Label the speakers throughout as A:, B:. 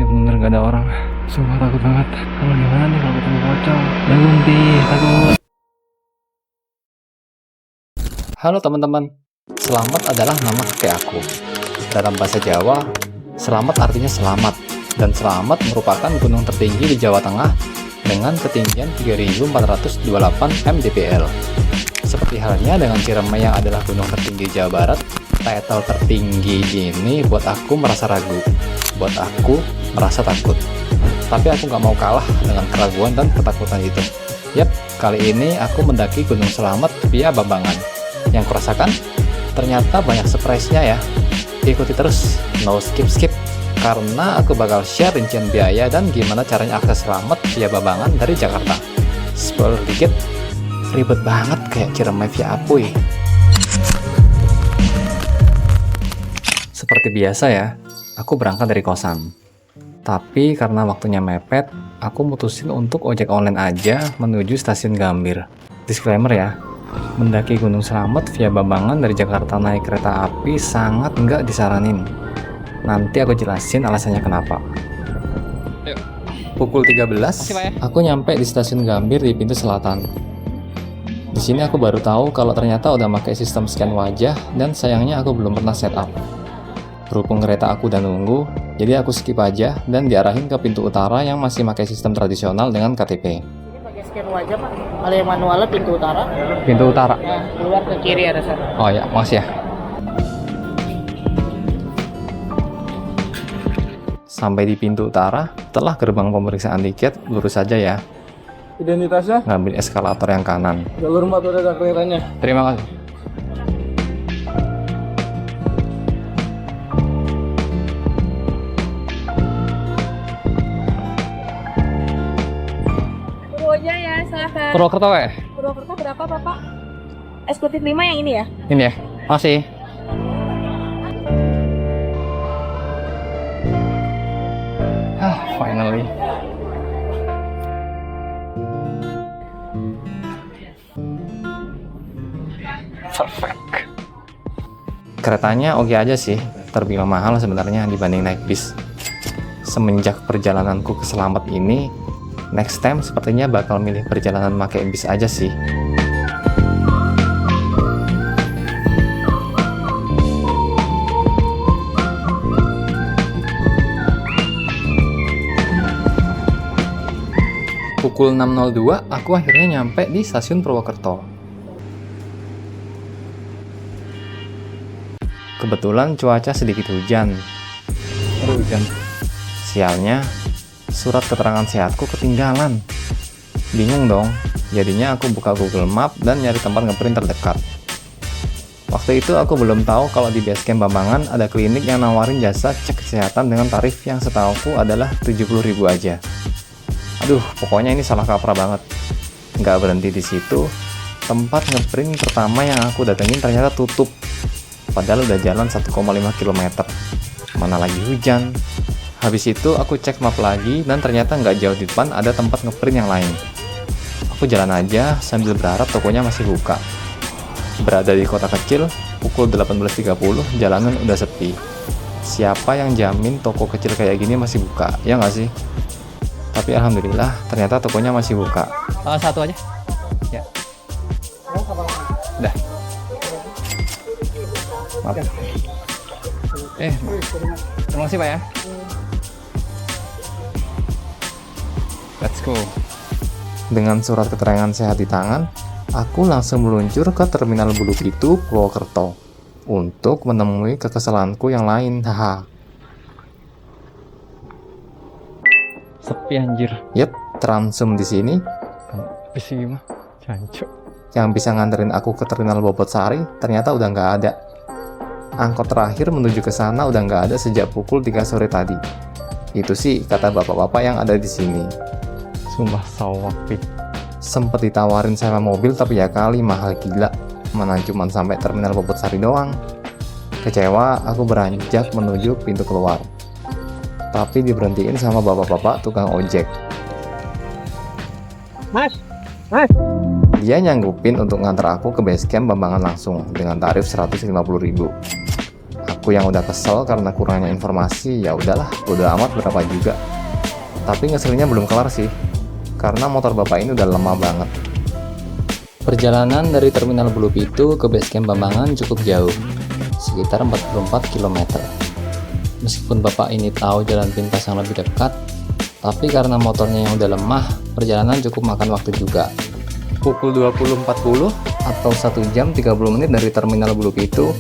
A: bener gak ada orang. Sumpah takut banget. Kalau gimana nih kalau ketemu pocong? Bangun Pi, takut. Halo teman-teman, Selamat adalah nama kakek aku. Dalam bahasa Jawa, Selamat artinya selamat, dan Selamat merupakan gunung tertinggi di Jawa Tengah dengan ketinggian 3.428 mdpl. Seperti halnya dengan Ciremai yang adalah gunung tertinggi Jawa Barat, title tertinggi ini buat aku merasa ragu, buat aku merasa takut. Tapi aku nggak mau kalah dengan keraguan dan ketakutan itu. Yap, kali ini aku mendaki Gunung Selamat via Bambangan. Yang kurasakan, ternyata banyak surprise-nya ya. Ikuti terus, no skip-skip, karena aku bakal share rincian biaya dan gimana caranya akses Selamat via Bambangan dari Jakarta. Spoiler dikit, ribet banget kayak Ciremai via Apuy. Seperti biasa ya, aku berangkat dari kosan. Tapi karena waktunya mepet, aku mutusin untuk ojek online aja menuju stasiun Gambir. Disclaimer ya, mendaki Gunung Selamat via Bambangan dari Jakarta naik kereta api sangat nggak disaranin. Nanti aku jelasin alasannya kenapa. Pukul 13, aku nyampe di stasiun Gambir di pintu selatan. Di sini aku baru tahu kalau ternyata udah pakai sistem scan wajah dan sayangnya aku belum pernah setup. Berhubung kereta aku udah nunggu, jadi aku skip aja dan diarahin ke pintu utara yang masih pakai sistem tradisional dengan KTP.
B: Ini pakai scan wajah Pak. Kalau yang manualnya pintu utara.
A: Pintu utara?
B: Nah, keluar ke kiri ada sana.
A: Oh ya, makasih ya. Sampai di pintu utara, setelah gerbang pemeriksaan tiket, lurus saja ya.
C: Identitasnya?
A: Ngambil eskalator yang kanan.
C: Jalur 4 udah ada keretanya.
A: Terima kasih.
D: Purwojaya, silakan.
A: Purwokerto ya?
D: Purwokerto berapa Bapak? Eksekutif 5 yang ini ya?
A: Ini ya? Makasih. Finally. Perfect. Keretanya oke aja sih, terbilang mahal sebenarnya dibanding naik bis. Semenjak perjalananku ke Selamat ini, next time sepertinya bakal milih perjalanan pakai bis aja sih. Pukul 6.02, aku akhirnya nyampe di stasiun Purwokerto. Kebetulan cuaca sedikit hujan. Hujan. Sialnya, surat keterangan sehatku ketinggalan. Bingung dong, jadinya aku buka Google Map dan nyari tempat ngeprint terdekat. Waktu itu aku belum tahu kalau di Basecamp Bambangan ada klinik yang nawarin jasa cek kesehatan dengan tarif yang setauku adalah 70.000 aja. Aduh, pokoknya ini salah kaprah banget. Nggak berhenti di situ, tempat ngeprint pertama yang aku datengin ternyata tutup. Padahal udah jalan 1,5 km. Mana lagi hujan. Habis itu aku cek map lagi dan ternyata nggak jauh di depan ada tempat ngeprint yang lain. Aku jalan aja sambil berharap tokonya masih buka. Berada di kota kecil, pukul 18.30 jalanan udah sepi. Siapa yang jamin toko kecil kayak gini masih buka, ya nggak sih? Tapi alhamdulillah ternyata tokonya masih buka. Satu aja. Ya. Udah. Maaf. Terima kasih Pak ya. Let's go. Dengan surat keterangan sehat di tangan, aku langsung meluncur ke Terminal Bulu Pitu, Purwokerto untuk menemui kekesalanku yang lain. Haha. Sepi anjir. Yep, Transum di sini. Bisi mah, jancuk. Yang bisa nganterin aku ke Terminal Bobotsari ternyata udah nggak ada. Angkot terakhir menuju ke sana udah nggak ada sejak pukul 3 sore tadi. Itu sih kata bapak-bapak yang ada di sini. Sumpah sawak. Sempet ditawarin sewa mobil tapi ya kali mahal gila. Mana cuman sampai Terminal Bobotsari doang. Kecewa, aku beranjak menuju pintu keluar. Tapi diberhentiin sama bapak-bapak tukang ojek.
B: Mas.
A: Dia nyanggupin untuk nganter aku ke Basecamp Bambangan langsung dengan tarif 150.000. Aku Aku yang udah kesel karena kurangnya informasi, ya udahlah, udah amat berapa juga. Tapi ngeselinnya belum kelar sih, karena motor bapak ini udah lemah banget. Perjalanan dari Terminal Blue Pitu ke Basecamp Bambangan cukup jauh, sekitar 44 km. Meskipun bapak ini tahu jalan pintas yang lebih dekat, tapi karena motornya yang udah lemah, perjalanan cukup makan waktu juga. Pukul 20.40 atau 1 jam 30 menit dari Terminal Blue Pitu,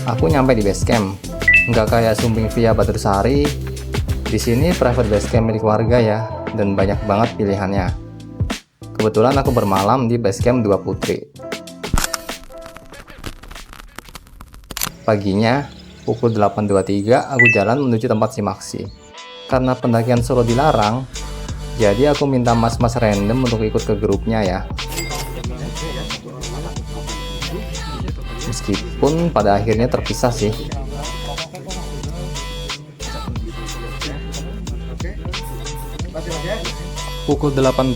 A: aku nyampe di Basecamp. Nggak kayak Sumbing via Batursari. Di sini private Basecamp milik warga ya, dan banyak banget pilihannya. Kebetulan aku bermalam di Basecamp 2 Putri. Paginya, pukul 8.23 aku jalan menuju tempat simaksi. Karena pendakian solo dilarang, jadi aku minta mas-mas random untuk ikut ke grupnya ya. Meskipun pada akhirnya terpisah sih. Pukul 8.40,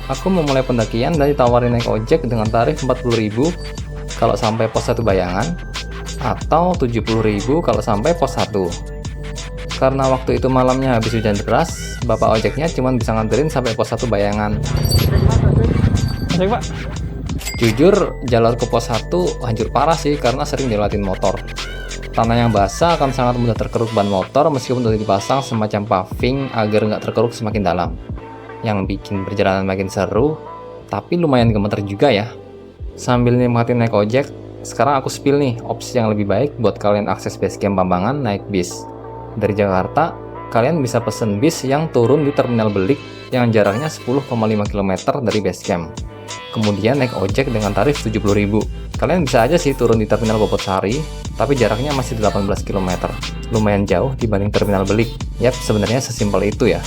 A: aku memulai pendakian dan ditawarin naik ojek dengan tarif 40.000 kalau sampai pos 1 Bayangan, atau 70.000 kalau sampai pos 1. Karena waktu itu malamnya habis hujan deras, bapak ojeknya cuma bisa nganterin sampai pos 1 Bayangan. Pak. Jujur, jalur ke pos 1 hancur parah sih karena sering dilewatin motor. Tanah yang basah akan sangat mudah terkeruk ban motor meskipun sudah dipasang semacam paving agar nggak terkeruk semakin dalam. Yang bikin perjalanan makin seru, tapi lumayan gemeter juga ya. Sambil nikmatin naik ojek, sekarang aku spill nih opsi yang lebih baik buat kalian akses Basecamp Bambangan naik bis. Dari Jakarta, kalian bisa pesen bis yang turun di Terminal Belik yang jaraknya 10,5 km dari Basecamp. Kemudian naik ojek dengan tarif 70.000. Kalian bisa aja sih turun di Terminal Bobotsari, tapi jaraknya masih 18 km. Lumayan jauh dibanding Terminal Belik. Yap, sebenarnya sesimpel itu ya.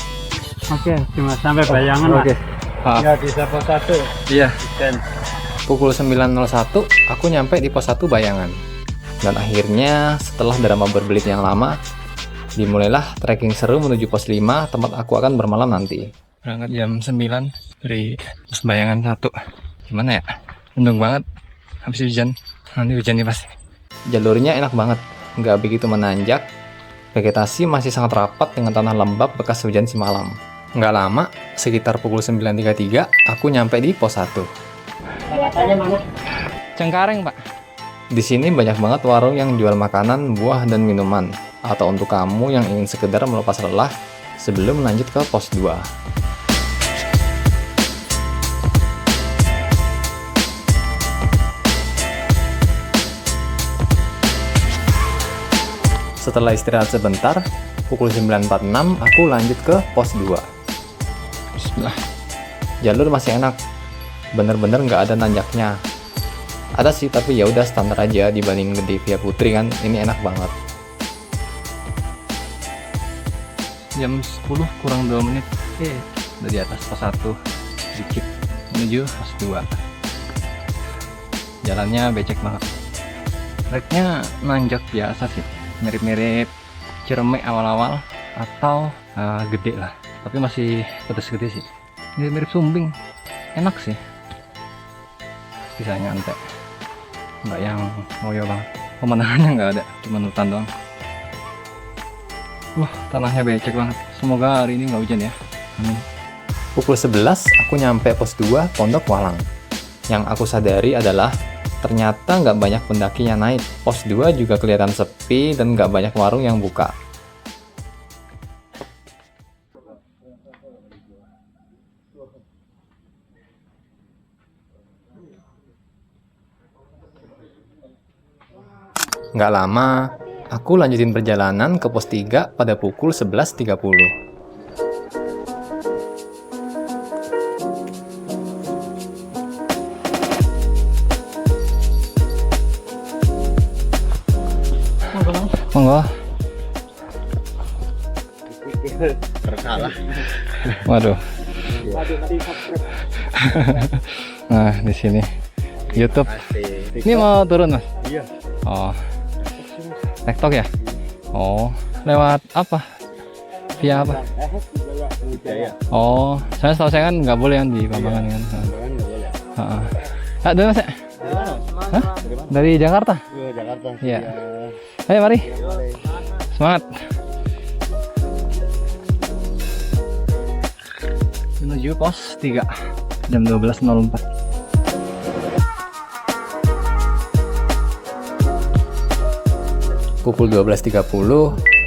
E: Oke, cuma sampai Bayangan. Oke. Ya, di pos 1.
A: Iya. Pukul 9.01, aku nyampe di pos 1 Bayangan. Dan akhirnya, setelah drama berbelit yang lama, dimulailah trekking seru menuju pos 5, tempat aku akan bermalam nanti. Berangkat jam 9 dari pos Bayangan 1. Gimana ya? Mendung banget. Habis hujan. Nanti hujan nih pasti. Jalurnya enak banget. Nggak begitu menanjak. Vegetasi masih sangat rapat dengan tanah lembab bekas hujan semalam. Nggak lama, sekitar pukul 9.33, aku nyampe di pos 1. Cengkareng, Pak. Di sini banyak banget warung yang jual makanan, buah, dan minuman. Atau untuk kamu yang ingin sekedar melepas lelah sebelum lanjut ke pos 2. Setelah istirahat sebentar, pukul 9.46 aku lanjut ke pos 2. Bismillah. Jalur masih enak, bener-bener nggak ada nanjaknya. Ada sih, tapi ya udah standar aja dibanding di via Putri kan. Ini enak banget. Jam 10 kurang 2 menit. Udah di atas pos 1 dikit menuju pos 2. Jalannya becek banget. Treknya nanjak biasa sih, mirip-mirip Ciremai awal-awal atau Gede lah, tapi masih pedes Gede sih. Mirip-mirip Sumbing, enak sih, bisa nyantai, nggak yang ngoyo banget. Pemandangannya nggak ada, cuma hutan doang. Wah, tanahnya becek banget. Semoga hari ini nggak hujan ya. Amin. Pukul 11 aku nyampe pos 2 Pondok Walang. Yang aku sadari adalah ternyata nggak banyak pendaki yang naik. Pos 2 juga kelihatan sepi dan nggak banyak warung yang buka. Nggak lama, aku lanjutin perjalanan ke pos 3 pada pukul 11.30. Monggo.
C: Tersalah.
A: Waduh. Nah, di sini YouTube. Ini mau turun, Mas?
C: Iya.
A: Oh. TikTok ya? Oh, lewat apa? Via apa? Oh, saya setahu saya kan nggak boleh kan di Bambangan kan? Dari Mas ya? Hah? Dari Jakarta?
C: Jakarta.
A: Iya. Ayo mari. Semangat. Menuju pos 3 jam 12.04. Pukul 12.30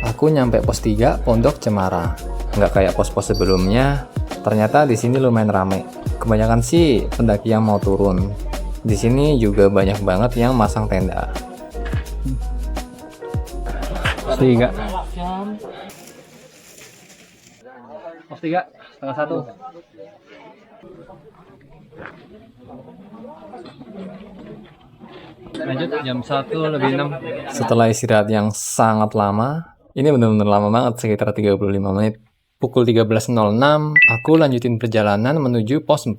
A: aku nyampe pos 3 Pondok Cemara. Nggak kayak pos-pos sebelumnya. Ternyata di sini lumayan rame. Kebanyakan sih pendaki yang mau turun. Di sini juga banyak banget yang masang tenda. Pos 3. Pos 3 setengah 1. Lanjut jam 1 lebih 6. Setelah istirahat yang sangat lama, ini benar-benar lama banget, sekitar 35 menit. Pukul 13.06, aku lanjutin perjalanan menuju pos 4.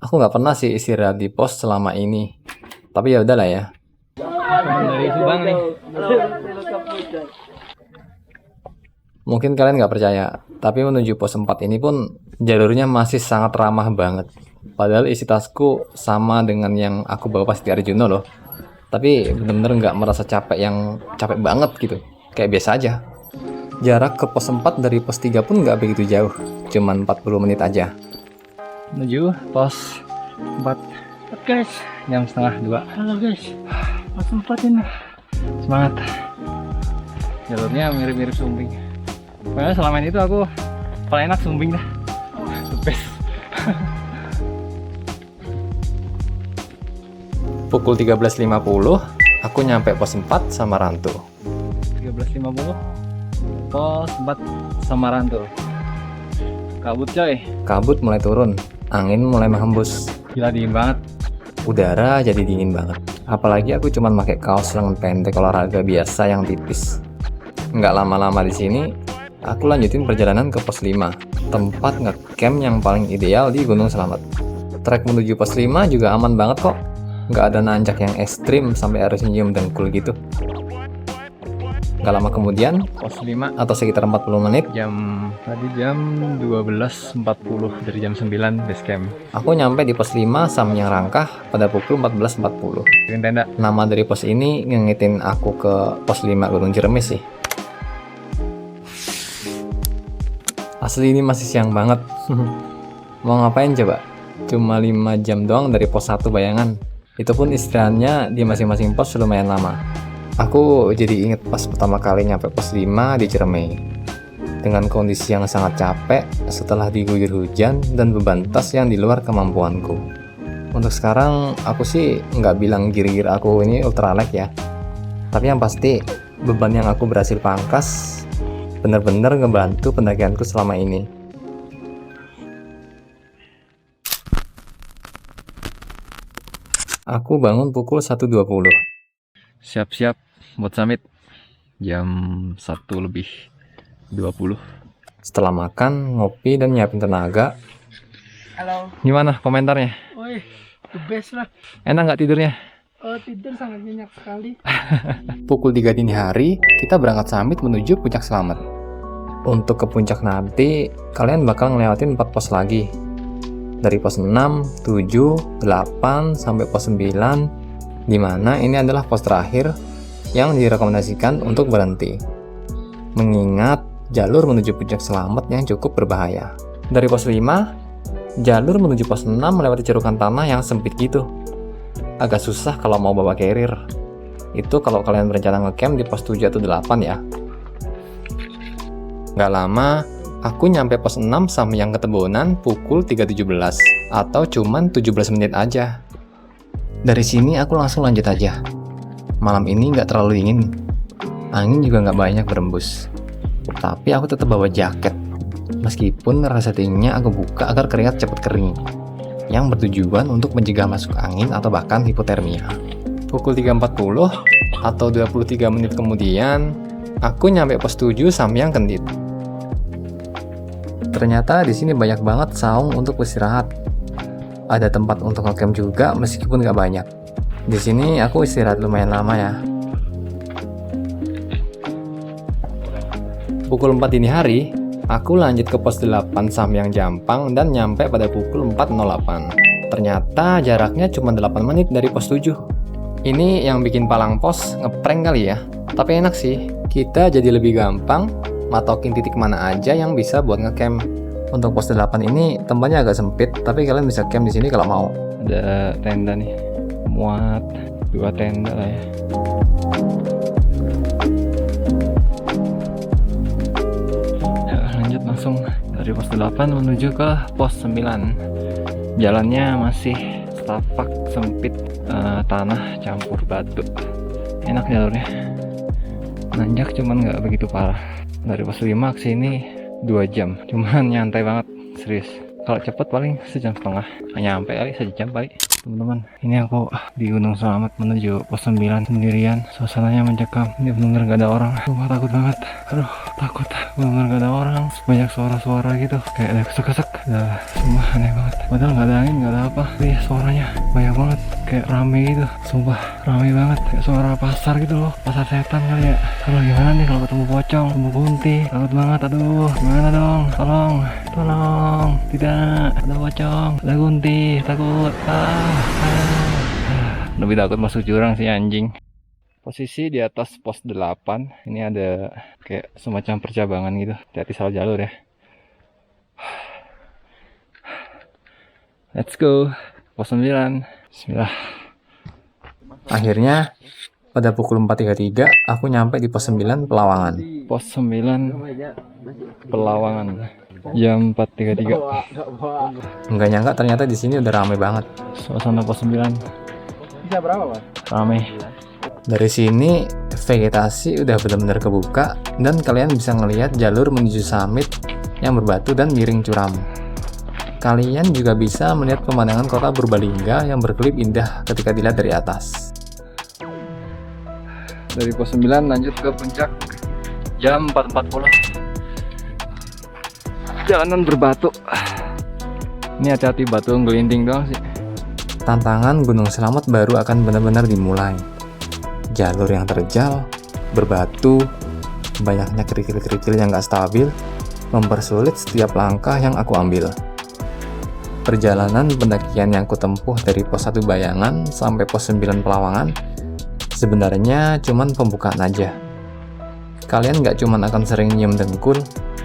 A: Aku nggak pernah sih istirahat di pos selama ini. Tapi ya udahlah ya. Dari Subang nih. Mungkin kalian nggak percaya, tapi menuju pos 4 ini pun jalurnya masih sangat ramah banget. Padahal isi tasku sama dengan yang aku bawa pas di Arjuna loh. Tapi bener-bener nggak merasa capek banget gitu. Kayak biasa aja. Jarak ke pos 4 dari pos 3 pun nggak begitu jauh. Cuman 40 menit aja. Menuju pos 4. Guys, jam setengah 2. Halo guys, pos 4 ini. Semangat. Jalurnya mirip-mirip Sumbing. Pokoknya selama ini tuh aku paling enak Sumbing dah. The best. Pukul 13.50, aku nyampe pos 4 Samarantu. 13.50, pos 4 Samarantu. Kabut coy. Kabut mulai turun, angin mulai menghembus. Gila dingin banget. Udara jadi dingin banget. Apalagi aku cuman pakai kaos lengan pendek olahraga biasa yang tipis. Nggak lama-lama di sini, aku lanjutin perjalanan ke pos 5, tempat ngecamp yang paling ideal di Gunung Slamet. Trek menuju pos 5 juga aman banget kok. Nggak ada nanjak yang ekstrim sampai harus nyium dengkul gitu. Nggak lama kemudian, pos 5 atau sekitar 40 menit, jam 12.40 dari jam 9 base camp. Aku nyampe di pos 5 Samyang Rangkah pada pukul 14.40. Tenda. Nama dari pos ini ngingetin aku ke pos 5 Gunung Jeremis sih. Asli ini masih siang banget. Mau ngapain coba? Cuma 5 jam doang dari pos 1 bayangan. Itu pun istirahatnya di masing-masing pos lumayan lama. Aku jadi inget pas pertama kali nyampe pos 5 di Ciremai. Dengan kondisi yang sangat capek setelah diguyur hujan dan beban tas yang di luar kemampuanku. Untuk sekarang aku sih nggak bilang gir-gir aku ini ultralight ya. Tapi yang pasti beban yang aku berhasil pangkas bener-bener ngebantu pendakianku selama ini. Aku bangun pukul 1.20. Siap-siap buat summit. Jam 1:20. Setelah makan, ngopi, dan nyiapin tenaga.
B: Halo.
A: Gimana komentarnya?
E: Woi, the best lah.
A: Enak nggak tidurnya?
E: Tidur sangat nyenyak sekali.
A: Pukul 3 dini hari, kita berangkat summit menuju Puncak Slamet. Untuk ke puncak nanti, kalian bakal ngelewatin 4 pos lagi. Dari pos 6, 7, 8, sampai pos 9, dimana ini adalah pos terakhir yang direkomendasikan untuk berhenti. Mengingat jalur menuju Puncak Slamet yang cukup berbahaya. Dari pos 5, jalur menuju pos 6 melewati cerukan tanah yang sempit gitu. Agak susah kalau mau bawa carrier. Itu kalau kalian berencana ngecamp di pos 7 atau 8 ya. Nggak lama, aku nyampe pos 6 Samyang Ketebonan pukul 3.17 atau cuman 17 menit aja. Dari sini aku langsung lanjut aja. Malam ini nggak terlalu dingin. Angin juga nggak banyak berembus. Tapi aku tetap bawa jaket. Meskipun resletingnya aku buka agar keringat cepat kering. Yang bertujuan untuk mencegah masuk angin atau bahkan hipotermia. Pukul 3.40 atau 23 menit kemudian, aku nyampe pos 7 Samyang Kendit. Ternyata di sini banyak banget saung untuk beristirahat. Ada tempat untuk ngecamp juga meskipun nggak banyak. Di sini aku istirahat lumayan lama ya. Pukul 4 dini hari, aku lanjut ke pos 8 Samyang Jampang dan nyampe pada pukul 4.08. Ternyata jaraknya cuma 8 menit dari pos 7. Ini yang bikin palang pos ngeprank kali ya. Tapi enak sih, kita jadi lebih gampang matokin titik mana aja yang bisa buat ngecamp. Untuk pos 8 ini tempatnya agak sempit, tapi kalian bisa camp di sini kalau mau. Ada tenda nih, muat 2 tenda lah ya. Ya, lanjut langsung dari pos 8 menuju ke pos 9. Jalannya masih setapak sempit, tanah campur batu. Enak jalurnya, nanjak cuman nggak begitu parah. Dari pos 5 ke sini 2 jam, cuman nyantai banget, serius. Kalau cepet paling sejam setengah, nyampe kali sejam paling. Teman-teman, ini aku di Gunung Selamat menuju pos 9 sendirian. Suasananya mencekam, ini bener-bener gak ada orang. Sumpah takut banget, aduh takut, bener-bener gak ada orang. Banyak suara-suara gitu, kayak ada kesek-kesek. Sumpah aneh banget, padahal gak ada angin, gak ada apa. Tapi suaranya banyak banget, kayak rame gitu. Sumpah rame banget, kayak suara pasar gitu loh, pasar setan kali ya. Aduh gimana nih kalau ketemu pocong, ketemu kunti, takut banget. Aduh gimana dong, tolong, tidak ada pocong, ada kunti, takut. Lebih takut masuk jurang sih anjing. Posisi di atas pos 8. Ini ada kayak semacam percabangan gitu. Hati-hati salah jalur ya. Let's go. Pos 9. Bismillah. Akhirnya pada pukul 4.33 aku nyampe di pos 9 Pelawangan. Pos 9 Pelawangan. Jam 4.33. Enggak nyangka ternyata di sini udah rame banget. Suasana pos 9.
C: Bisa berapa, Pak?
A: Rame. Dari sini vegetasi udah benar-benar kebuka dan kalian bisa ngelihat jalur menuju summit yang berbatu dan miring curam. Kalian juga bisa melihat pemandangan kota Purbalingga yang berkelip indah ketika dilihat dari atas. Dari pos 9 lanjut ke puncak jam 4.40. Jalanan berbatu. Ini hati-hati batu ngelinting doang sih. Tantangan Gunung Selamat baru akan benar-benar dimulai. Jalur yang terjal, berbatu, banyaknya kerikil-kerikil yang gak stabil, mempersulit setiap langkah yang aku ambil. Perjalanan pendakian yang kutempuh dari pos 1 Bayangan sampai pos 9 Pelawangan sebenarnya cuman pembukaan aja. Kalian gak cuman akan sering nyium dengkul,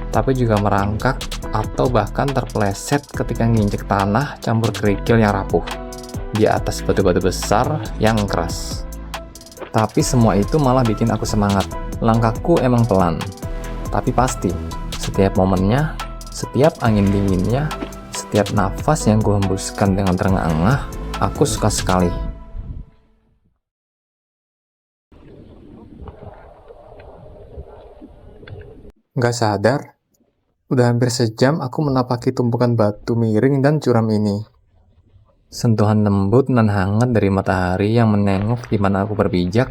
A: tapi juga merangkak atau bahkan terpeleset ketika nginjek tanah campur kerikil yang rapuh di atas batu-batu besar yang keras. Tapi semua itu malah bikin aku semangat. Langkahku emang pelan, tapi pasti. Setiap momennya, setiap angin dinginnya, setiap nafas yang kuhembuskan dengan terengah-engah, aku suka sekali. Gak sadar, udah hampir sejam aku menapaki tumpukan batu miring dan curam ini. Sentuhan lembut dan hangat dari matahari yang menengok di mana aku berpijak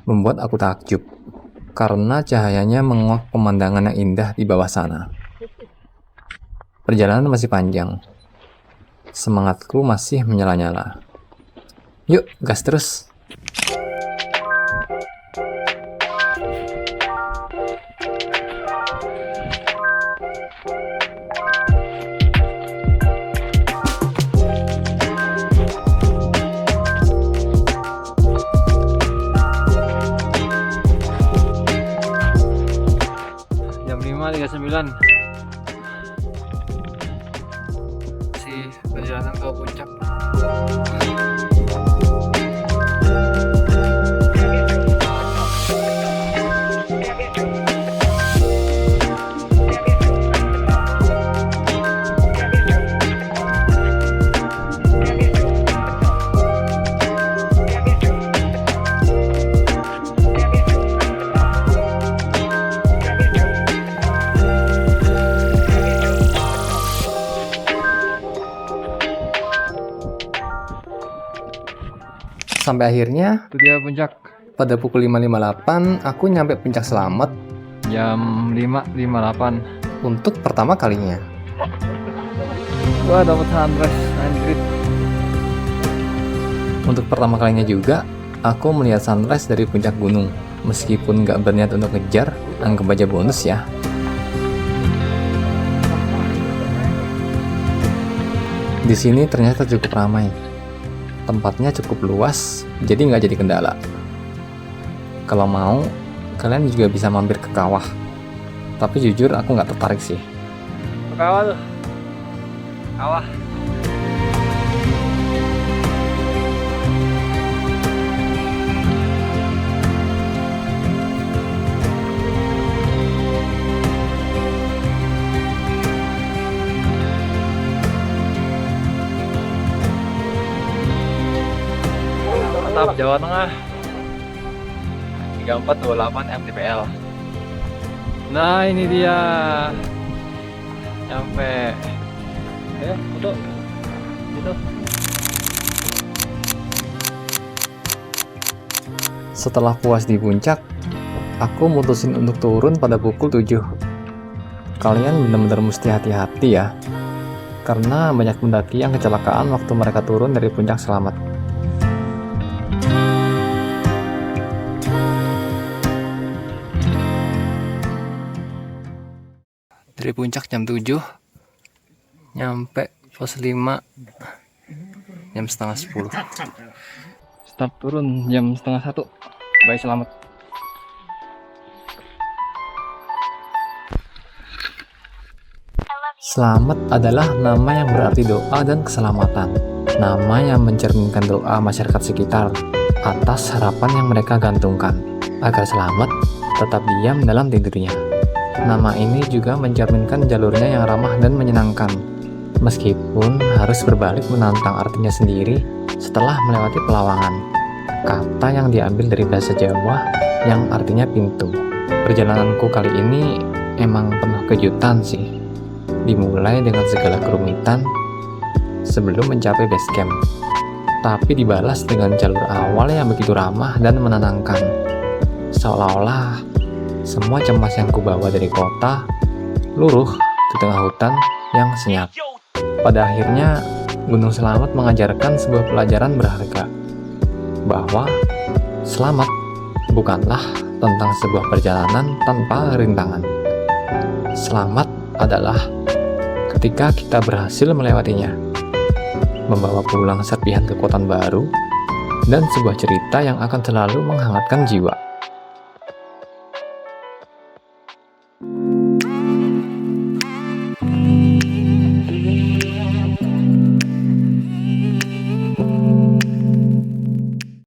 A: membuat aku takjub karena cahayanya menguak pemandangan yang indah di bawah sana. Perjalanan masih panjang. Semangatku masih menyala-nyala. Yuk, gas terus. Jam 5.39 masih perjalanan ke puncak. Sampai akhirnya itu dia puncak. Pada pukul 5.58 aku nyampe puncak selamat jam 5.58 untuk pertama kalinya. Gua dapet sunrise anjrit. Untuk pertama kalinya juga aku melihat sunrise dari puncak gunung. Meskipun gak berniat untuk ngejar, anggap aja bonus ya. Di sini ternyata cukup ramai. tempatnya cukup luas, jadi nggak jadi kendala. Kalau mau, kalian juga bisa mampir ke kawah. Tapi jujur aku nggak tertarik sih.
C: Ke kawah tuh. Kawah. Mantap, Jawa Tengah 3428 mtpl. Nah ini dia, nyampe. Foto itu.
A: Setelah puas di puncak, aku mutusin untuk turun pada pukul 7. Kalian benar-benar mesti hati-hati ya, karena banyak pendaki yang kecelakaan waktu mereka turun dari puncak selamat. Dari puncak jam 7, nyampe pos 5 jam setengah 10. Start turun jam setengah 1. Bye, selamat. Selamat adalah nama yang berarti doa dan keselamatan. Nama yang mencerminkan doa masyarakat sekitar atas harapan yang mereka gantungkan agar selamat tetap diam dalam tidurnya. Nama ini juga mencerminkan jalurnya yang ramah dan menyenangkan, meskipun harus berbalik menantang artinya sendiri setelah melewati Pelawangan. Kata yang diambil dari bahasa Jawa yang artinya pintu. Perjalananku kali ini emang penuh kejutan sih. Dimulai dengan segala kerumitan sebelum mencapai base camp, tapi dibalas dengan jalur awal yang begitu ramah dan menenangkan. Seolah-olah semua cemas yang kubawa dari kota luruh di tengah hutan yang senyap. Pada akhirnya, Gunung Selamat mengajarkan sebuah pelajaran berharga, bahwa selamat bukanlah tentang sebuah perjalanan tanpa rintangan. Selamat adalah ketika kita berhasil melewatinya, membawa pulang serpihan kekuatan baru dan sebuah cerita yang akan selalu menghangatkan jiwa.